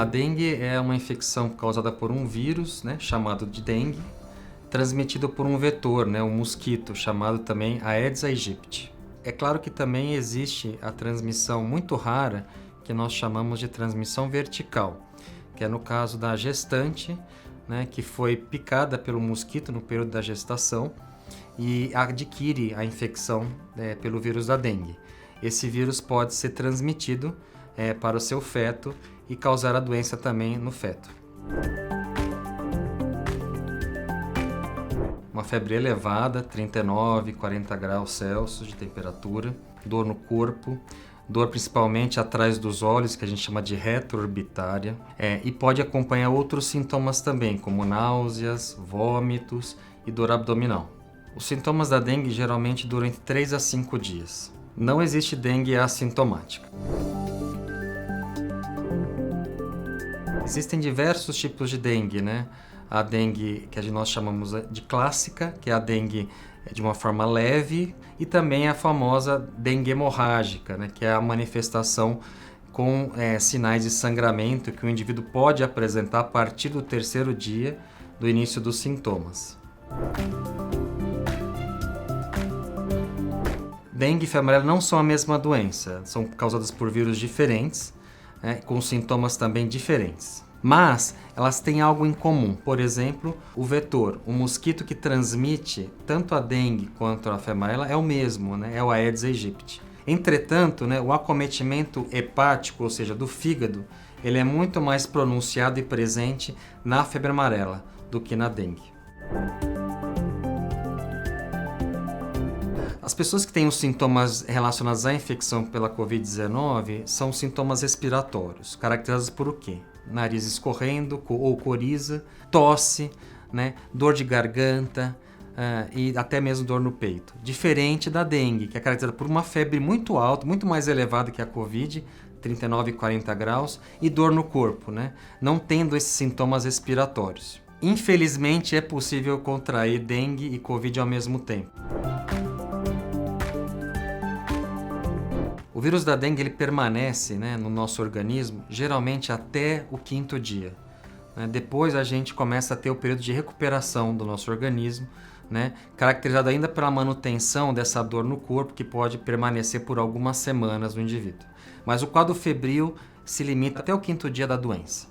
A dengue é uma infecção causada por um vírus, né, chamado de dengue, transmitido por um vetor, né, um mosquito, chamado também Aedes aegypti. É claro que também existe a transmissão muito rara, que nós chamamos de transmissão vertical, que é no caso da gestante, né, que foi picada pelo mosquito no período da gestação e adquire a infecção pelo vírus da dengue. Esse vírus pode ser transmitido para o seu feto e causar a doença também no feto. Uma febre elevada, 39, 40 graus Celsius de temperatura, dor no corpo, dor principalmente atrás dos olhos, que a gente chama de retroorbitária, e pode acompanhar outros sintomas também, como náuseas, vômitos e dor abdominal. Os sintomas da dengue geralmente duram entre 3 a 5 dias. Não existe dengue assintomática. Existem diversos tipos de dengue, né? A dengue que nós chamamos de clássica, que é a dengue de uma forma leve, e também a famosa dengue hemorrágica, né? Que é a manifestação com sinais de sangramento que o indivíduo pode apresentar a partir do 3º dia do início dos sintomas. Dengue e febre amarela não são a mesma doença, são causadas por vírus diferentes, com sintomas também diferentes. Mas elas têm algo em comum, por exemplo, o vetor, o mosquito que transmite tanto a dengue quanto a febre amarela é o mesmo, né? É o Aedes aegypti. Entretanto, né, o acometimento hepático, ou seja, do fígado, ele é muito mais pronunciado e presente na febre amarela do que na dengue. As pessoas que têm os sintomas relacionados à infecção pela Covid-19 são sintomas respiratórios, caracterizados por o quê? Nariz escorrendo ou coriza, tosse, né? Dor de garganta e até mesmo dor no peito. Diferente da dengue, que é caracterizada por uma febre muito alta, muito mais elevada que a Covid, 39 e 40 graus, e dor no corpo, né? Não tendo esses sintomas respiratórios. Infelizmente, é possível contrair dengue e Covid ao mesmo tempo. O vírus da dengue ele permanece, né, no nosso organismo geralmente até o 5º dia. Depois a gente começa a ter o período de recuperação do nosso organismo, né, caracterizado ainda pela manutenção dessa dor no corpo que pode permanecer por algumas semanas no indivíduo. Mas o quadro febril se limita até o 5º dia da doença.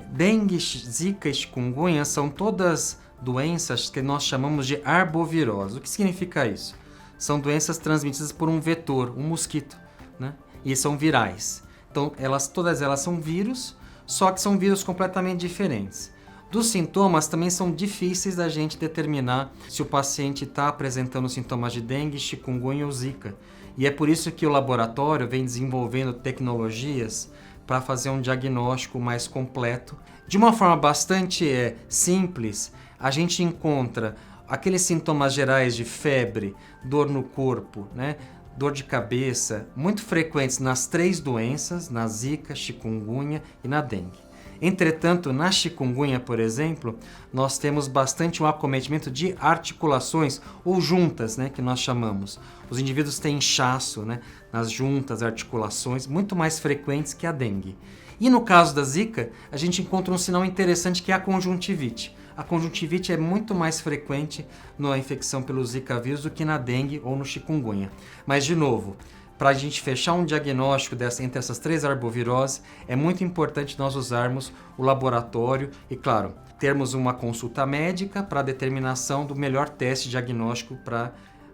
Dengue, zika e chikungunya são todas doenças que nós chamamos de arbovirose. O que significa isso? São doenças transmitidas por um vetor, um mosquito, né? E são virais. Então, todas elas são vírus, só que são vírus completamente diferentes. Dos sintomas também são difíceis da gente determinar se o paciente está apresentando sintomas de dengue, chikungunya ou zika. E é por isso que o laboratório vem desenvolvendo tecnologias para fazer um diagnóstico mais completo. De uma forma bastante simples, a gente encontra aqueles sintomas gerais de febre, dor no corpo, né? Dor de cabeça, muito frequentes nas 3 doenças, na zika, chikungunya e na dengue. Entretanto, na chikungunya, por exemplo, nós temos bastante um acometimento de articulações ou juntas, né, que nós chamamos. Os indivíduos têm inchaço, né, nas juntas, articulações, muito mais frequentes que a dengue. E no caso da zika, a gente encontra um sinal interessante que é a conjuntivite. A conjuntivite é muito mais frequente na infecção pelo Zika vírus do que na dengue ou no chikungunya. Mas, de novo, para a gente fechar um diagnóstico entre essas 3 arboviroses, é muito importante nós usarmos o laboratório e, claro, termos uma consulta médica para a determinação do melhor teste diagnóstico para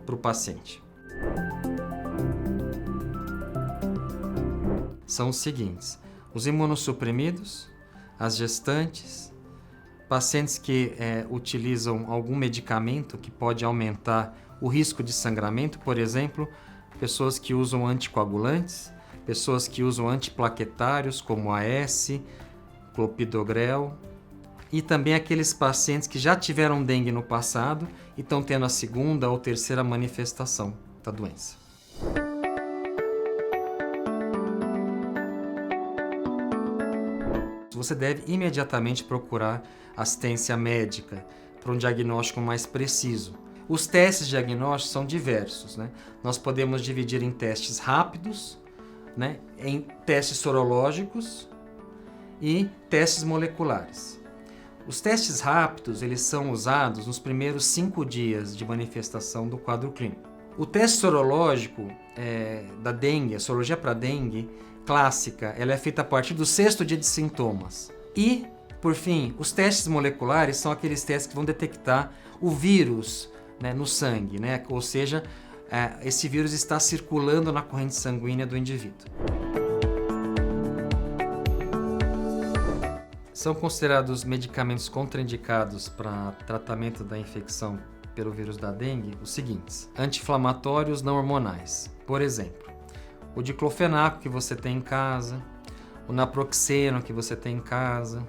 o paciente. São os seguintes: os imunossuprimidos, as gestantes, pacientes que utilizam algum medicamento que pode aumentar o risco de sangramento, por exemplo, pessoas que usam anticoagulantes, pessoas que usam antiplaquetários como AS, clopidogrel, e também aqueles pacientes que já tiveram dengue no passado e estão tendo a 2ª ou 3ª manifestação da doença. Você deve imediatamente procurar assistência médica para um diagnóstico mais preciso. Os testes diagnósticos são diversos, né? Nós podemos dividir em testes rápidos, né, em testes sorológicos e testes moleculares. Os testes rápidos, eles são usados nos primeiros 5 dias de manifestação do quadro clínico. O teste sorológico da dengue, a sorologia para dengue clássica, ela é feita a partir do 6º dia de sintomas. E, por fim, os testes moleculares são aqueles testes que vão detectar o vírus, né, no sangue, né? Ou seja, esse vírus está circulando na corrente sanguínea do indivíduo. São considerados medicamentos contraindicados para tratamento da infecção pelo vírus da dengue os seguintes: anti-inflamatórios não hormonais, por exemplo, o diclofenaco que você tem em casa, o naproxeno que você tem em casa,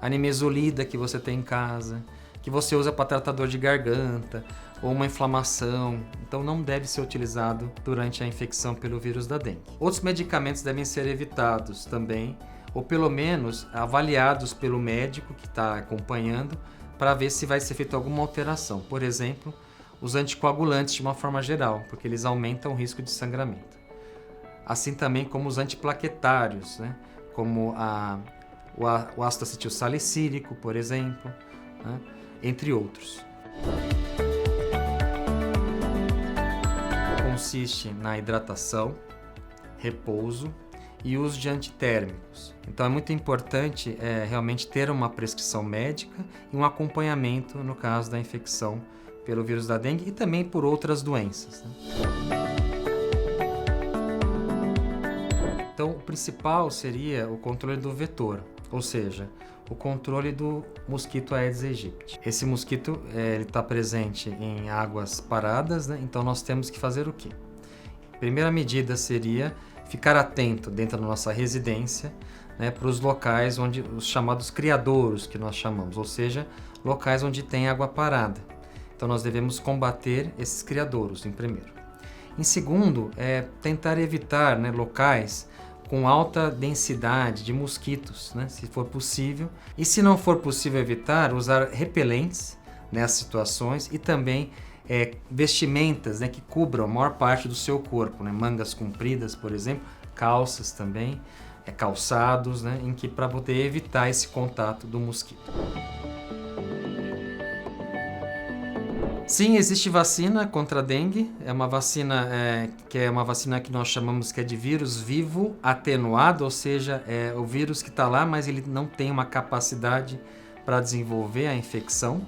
a nimesulida que você tem em casa, que você usa para tratar dor de garganta ou uma inflamação, então não deve ser utilizado durante a infecção pelo vírus da dengue. Outros medicamentos devem ser evitados também, ou pelo menos avaliados pelo médico que está acompanhando para ver se vai ser feita alguma alteração. Por exemplo, os anticoagulantes de uma forma geral, porque eles aumentam o risco de sangramento. Assim também como os antiplaquetários, né? Como o ácido acetil salicílico, por exemplo, né? Entre outros. Consiste na hidratação, repouso e uso de antitérmicos. Então é muito importante realmente ter uma prescrição médica e um acompanhamento no caso da infecção pelo vírus da dengue e também por outras doenças, né? Então o principal seria o controle do vetor, ou seja, o controle do mosquito Aedes aegypti. Esse mosquito ele está presente em águas paradas, né? Então nós temos que fazer o quê? A primeira medida seria ficar atento dentro da nossa residência, né, para os locais onde os chamados criadouros que nós chamamos, ou seja, locais onde tem água parada. Então nós devemos combater esses criadouros em primeiro. Em segundo, tentar evitar, né, locais com alta densidade de mosquitos, né, se for possível. E se não for possível evitar, usar repelentes nessas situações e também vestimentas, né, que cubram a maior parte do seu corpo, né, mangas compridas, por exemplo, calças também, calçados, né, em que para poder evitar esse contato do mosquito. Sim, existe vacina contra a dengue. É uma vacina que nós chamamos que é de vírus vivo atenuado, ou seja, é o vírus que está lá, mas ele não tem uma capacidade para desenvolver a infecção.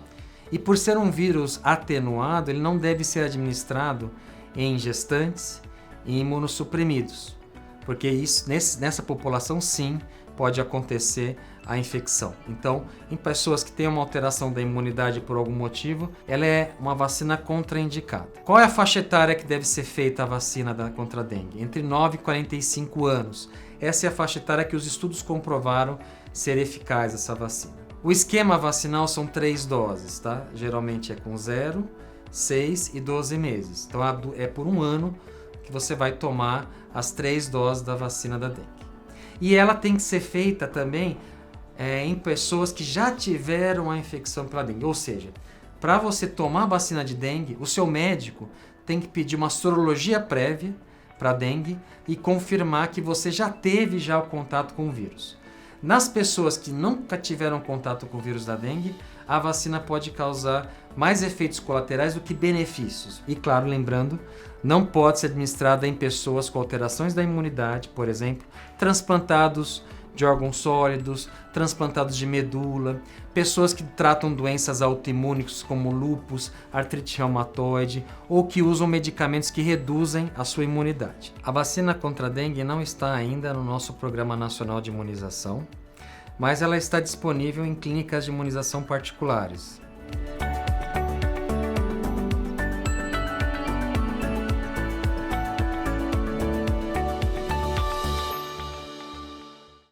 E por ser um vírus atenuado, ele não deve ser administrado em gestantes e imunossuprimidos, porque isso, nessa população sim pode acontecer a infecção. Então, em pessoas que têm uma alteração da imunidade por algum motivo, ela é uma vacina contraindicada. Qual é a faixa etária que deve ser feita a vacina contra a dengue? Entre 9 e 45 anos. Essa é a faixa etária que os estudos comprovaram ser eficaz essa vacina. O esquema vacinal são 3 doses, tá? Geralmente é com 0, 6 e 12 meses. Então é por 1 ano que você vai tomar as 3 doses da vacina da dengue. E ela tem que ser feita também em pessoas que já tiveram a infecção pela dengue. Ou seja, para você tomar a vacina de dengue, o seu médico tem que pedir uma sorologia prévia para dengue e confirmar que você já teve o contato com o vírus. Nas pessoas que nunca tiveram contato com o vírus da dengue, a vacina pode causar mais efeitos colaterais do que benefícios. E claro, lembrando, não pode ser administrada em pessoas com alterações da imunidade, por exemplo, transplantados de órgãos sólidos, transplantados de medula, pessoas que tratam doenças autoimunes como lúpus, artrite reumatoide ou que usam medicamentos que reduzem a sua imunidade. A vacina contra a dengue não está ainda no nosso Programa Nacional de Imunização, mas ela está disponível em clínicas de imunização particulares.